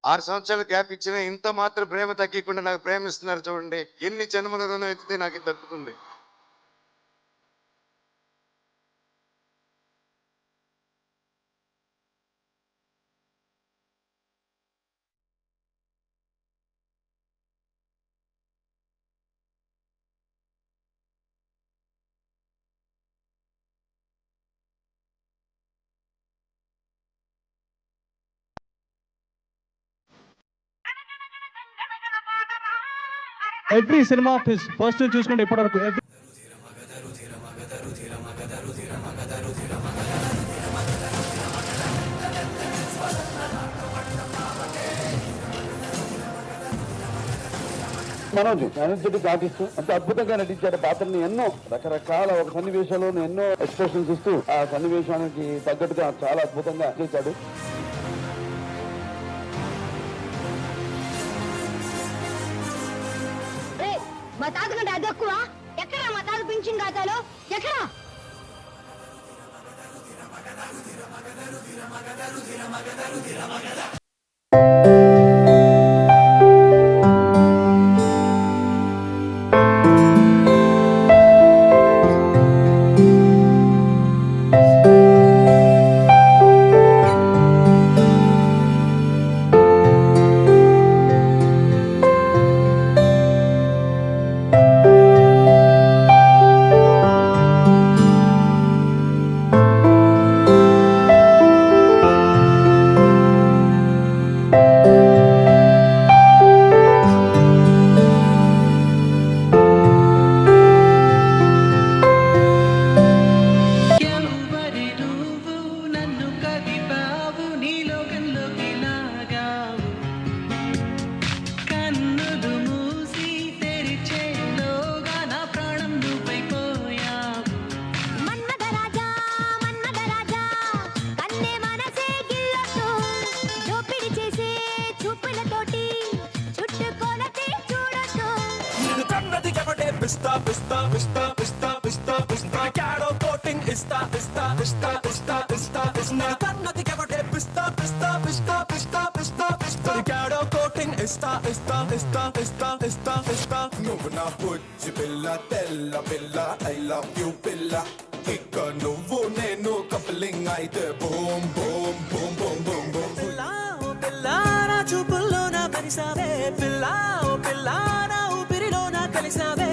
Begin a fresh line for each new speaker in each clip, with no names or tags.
6 సంవత్సరాలు గ్యాప్ ఇచ్చిన ఇంత మాత్రం ప్రేమ తగ్గకుండా నాకు ప్రేమిస్తున్నారు చూడండి. ఎన్ని జన్మల రుణం ఎత్తితే నాకు ఇది దక్కుతుంది.
Every cinema of his first చూసుకుంటే ఇప్పటివరకు
మనోజ్ ఎనర్జెటిక్ ఆర్టిస్ట్ అంత అద్భుతంగా నటించాడు. పాత్రని ఎన్నో రకరకాల ఒక సన్నివేశాలు ఎన్నో ఎక్స్ప్రెషన్స్ ఇస్తూ ఆ సన్నివేశానికి తగ్గట్టుగా చాలా అద్భుతంగా చేశాడు.
మా తాత కంటే అది ఎక్కువ. ఎక్కడ మా తాత పింఛన్ ఖాతాలో ఎక్కడ?
Pista, pista, pista, pista, pista, pista. Caro coating, pista, pista, pista, pista, pista, pista. Kannadi kavade pista, pista, pista, pista, pista, pista. Caro coating, pista, pista, pista, pista, pista, pista. Nuvu na bujji pilla, tella pilla, I love you pilla. Ikka nuvu nenu coupling aithe boom, boom, boom, boom, boom, boom. Pilla, oh pilla, na chupullo na parisave. Pilla, oh pilla, na upirilo na kalisave.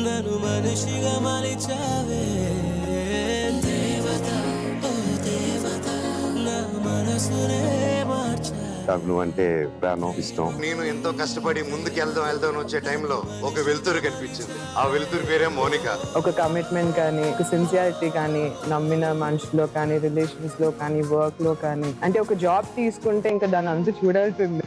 నన్ను మనిషిగా మలిచావే దేవత, ఓ దేవత, నా మనసునే మార్చావే.
నాకు నువ్వంటే ప్రాణం, ఇష్టం. నేను ఎంతో కష్టపడి ముందుకు వెళ్దాం వచ్చే టైంలో ఒక వెలుతురు కనిపించింది. ఆ వెలుతురు పేరే మౌనిక.
ఒక కమిట్మెంట్ కానీ, ఒక సిన్సియారిటీ కానీ, నమ్మిన మనుషులో కానీ, రిలేషన్స్ లో కానీ, వర్క్ లో కానీ, అంటే ఒక జాబ్ తీసుకుంటే ఇంకా దాని అంతా చూడాల్సింది.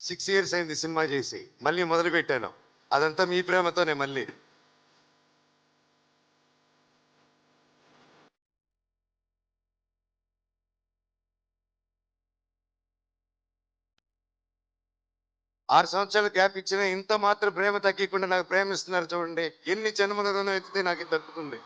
6 years అయింది సినిమా చేసి, మళ్ళీ మొదలు పెట్టాను. అదంతా మీ ప్రేమతోనే. మళ్ళీ 6 సంవత్సరాలు గ్యాప్ ఇచ్చిన ఇంత మాత్రం ప్రేమ తగ్గకుండా నాకు ప్రేమిస్తున్నారు చూడండి. ఎన్ని జన్మల రుణం ఎత్తితే నాకు ఇది దక్కుతుంది.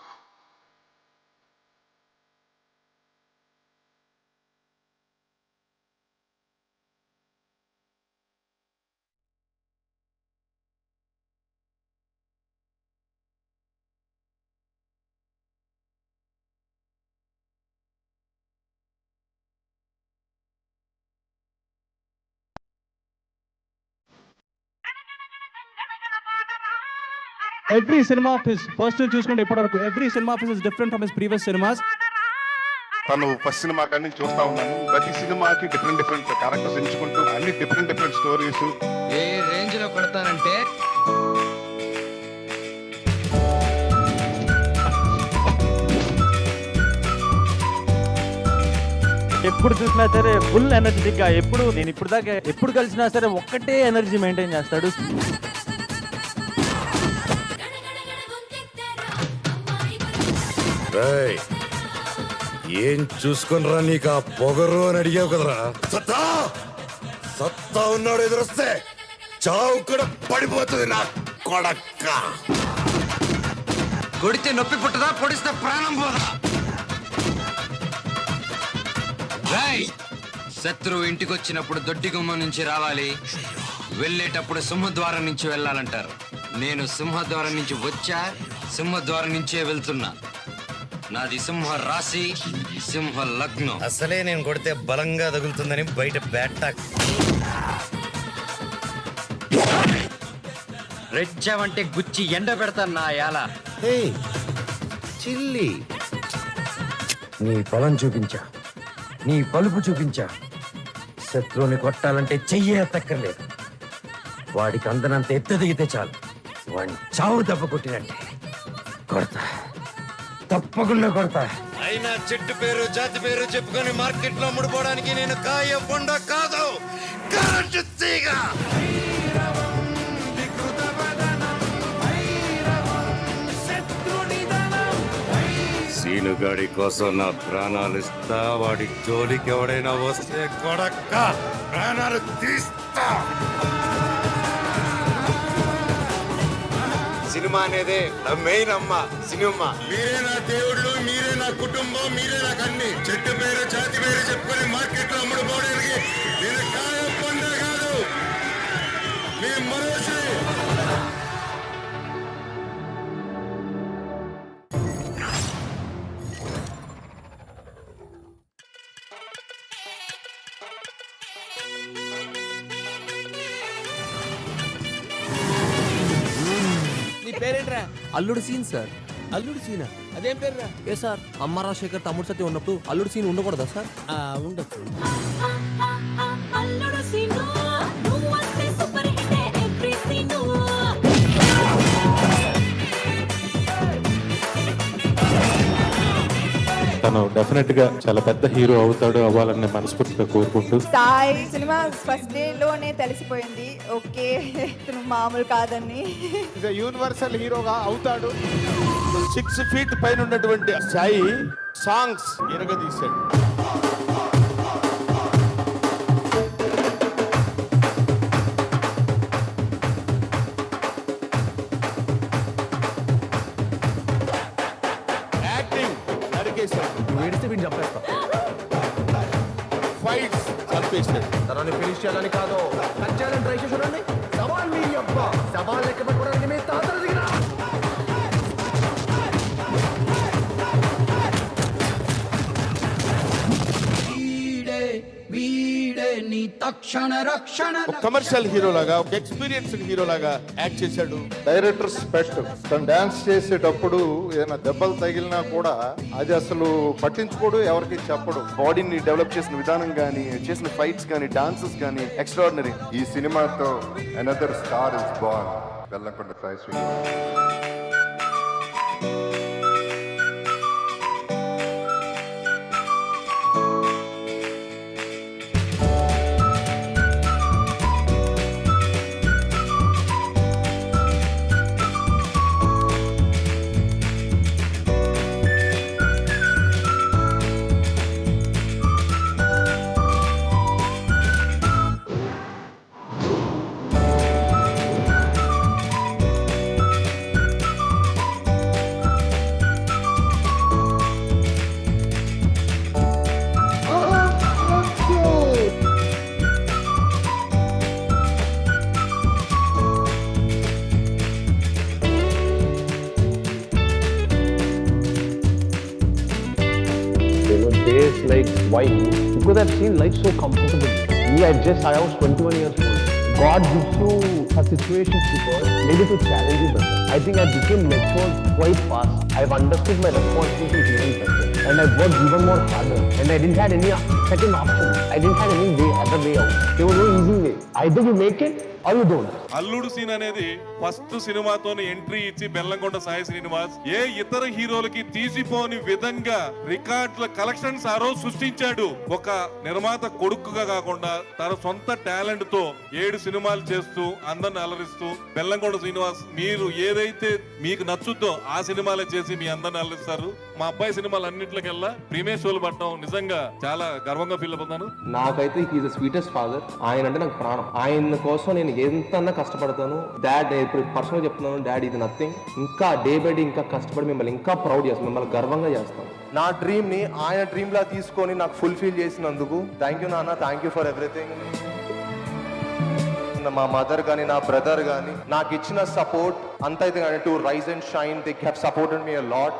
Every cinema of his first చూసుకుంటే ఇప్పటివరకు every cinema of his is different from his previous cinemas.
తను ఫస్ట్ సినిమా కానీ చూస్తా ఉన్నాను. ప్రతి సినిమాకి డిఫరెంట్ క్యారెక్టర్స్ ఎంచుకుంటూ అన్ని డిఫరెంట్ స్టోరీస్.
ఏ రేంజ్ లో కొడతానంటే
ఎప్పుడు చూసినా సరే ఫుల్ ఎనర్జెటిక్ గా, నేను ఇప్పుడు దాకా ఎప్పుడు కలిసినా సరే ఒక్కటే ఎనర్జీ మెయింటైన్ చేస్తాడు.
ఏం చూసుకునిరా నీకు ఆ పొగరు అని అడిగావు కదరా. సత్తా సత్తా ఉన్నాడు, ఎదురొస్తే చావు కూడా పడిపోతుంది నా కొడక్క.
కొడితే నొప్పి పుట్టదా, పొడిస్తే ప్రాణం పోదా. రేయ్, శత్రువు ఇంటికి వచ్చినప్పుడు దొడ్డి గుమ్మం నుంచి రావాలి, వెళ్ళేటప్పుడు సింహద్వారం నుంచి వెళ్ళాలంటారు. నేను సింహద్వారం నుంచి వచ్చా, సింహద్వారం నుంచే వెళ్తున్నా. నాది సింహ రాశి, సింహ లగ్నం.
అసలే నేను కొడితే బలంగా తగులుతుందని బయట బ్యాట్
రెచ్చావంటే గుచ్చి ఎండ పెడతాను నా యాల.
చిల్లి. నీ బలం చూపించా, నీ పలుపు చూపించా. శత్రువుని కొట్టాలంటే చెయ్యే ఎత్తక్కర్లేదు. వాడికి అందనంత ఎత్తు దిగితే చాలు, వాడిని చావు దెబ్బ కొట్టినట్టే కొడతా, తప్పకుండా కొడతా. అయినా చెట్టు పేరు జాతి పేరు చెప్పుకొని మార్కెట్ లో అమ్ముడుపోవడానికి నేను కాయ బొండ కాదు, కరెంటు తీగ. సీనుగాడి కోసం నా ప్రాణాలు ఇస్తా, వాడి జోలికి ఎవడైనా వస్తే కొడక్క ప్రాణాలు తీస్తా.
సినిమా అనేదే నా మెయిన్ అమ్మ, సినిమా.
మీరే నా దేవుళ్ళు, మీరే నా కుటుంబం, మీరే నాకు అన్ని. చెట్టు పేరు జాతి పేరు చెప్పుకొని మార్కెట్ లో అమ్ముడుపోవడానికి నేను కాయ పండ కాదు, మీ మనిషి.
నీ పేరేంట్రా?
అల్లుడు సీన్ సార్.
అల్లుడు సీనా? అదేం పేరురా?
ఏ సార్, అమ్మ రాజశేఖర్ తమ్ముడు సత్యం ఉన్నప్పుడు అల్లుడు సీన్ ఉండకూడదా సార్?
ఉండొచ్చు.
తను డెఫినెట్ గా చాలా పెద్ద హీరో అవుతాడు, అవ్వాలని మనస్ఫూర్తిగా కోరుకుంటూ.
సాయి సినిమా ఫస్ట్ డే లోనే తెలిసిపోయింది, ఓకే ఇతను మామూలు కాదని.
యూనివర్సల్ హీరోగా అవుతాడు. 6 feet పైన ఉన్నటువంటి సాయి సాంగ్స్ ఎరగదీశాడు. యాక్టింగ్ నరికేశాడు,
వేడితే వీడిని చంపేస్తా.
ఫైట్స్ చంపేశాడు.
తనని ఫినిష్ చేయాలని కాదు, కట్ చేయాలని ట్రై చేసి చూడండి. సవాల్ మీ అబ్బ, సవాల్ లెక్క పెట్టుకోవడానికి మీ తాతలు దిగినా.
కమర్షియల్ హీరో లాగా, ఒక ఎక్స్పీరియన్స్డ్ హీరో లాగా యాక్ట్ చేశాడు.
Directors best. తను డాన్స్ చేసేటప్పుడు ఏదైనా దెబ్బలు తగిలినా కూడా అది అసలు పట్టించుకోడు, ఎవరికి చెప్పడు. బాడీని డెవలప్ చేసిన విధానం కానీ, చేసిన ఫైట్స్ కానీ, డాన్సెస్ కానీ ఎక్స్ట్రాడినరీ.
ఈ సినిమాతో another star is born. Bellamkonda Sai Srinivas.
Days like wine, because I've seen life so comfortable. I was 21 years old. God gives you a situations because maybe to challenge you better. I think I became mature quite fast. I've understood my responsibility even better, and I've worked even more harder. And I didn't have any second option. I didn't have any other way out. There was no easy way. Either you make it or you don't.
అల్లుడు scene అనేది first సినిమాతోనే entry ఇచ్చి బెల్లంకొండ సాయి శ్రీనివాస్ ఏ ఇతర హీరోలకి తీసిపోని విధంగా రికార్డుల collections ఆ రోజు సృష్టించాడు. ఒక నిర్మాత కొడుకుగా కాకుండా తన సొంత టాలెంట్ తో 7 సినిమాలు చేస్తూ అందరిని అలరిస్తూ బెల్లంకొండ శ్రీనివాస్ మీరు ఏదైతే మీకు నచ్చుద్దో ఆ సినిమాలే చేసి మీ అందరిని అలరిస్తారు. మా అబ్బాయి సినిమాలు అన్నింటికెల్లా ప్రీమియర్ షోలు పడటం నిజంగా చాలా గర్వంగా ఫీల్ అవుతున్నాను.
నాకైతే ఈజ్ ద స్వీటెస్ట్ ఫాదర్. ఆయన అంటే నాకు ప్రాణం. ఆయన కోసం నేను ఎంతన్నా కష్టపడతాను. డాడ్ ఇప్పుడు పర్సనల్ చెప్తున్నాను, డాడ్ ఇది నథింగ్. ఇంకా డే బై డే ఇంకా కష్టపడి మిమ్మల్ని ఇంకా ప్రౌడ్ చేస్తాను, మిమ్మల్ని గర్వంగా చేస్తాను. నా డ్రీమ్ ని ఆయన డ్రీమ్ లా తీసుకొని నాకు ఫుల్ఫిల్ చేసినందుకు థ్యాంక్ యూ నాన్న, థ్యాంక్ యూ ఫర్ ఎవ్రీథింగ్. మా మదర్ కానీ నా బ్రదర్ కానీ నాకు ఇచ్చిన సపోర్ట్ అంతైతే కానీ to rise and shine, they have supported me a lot.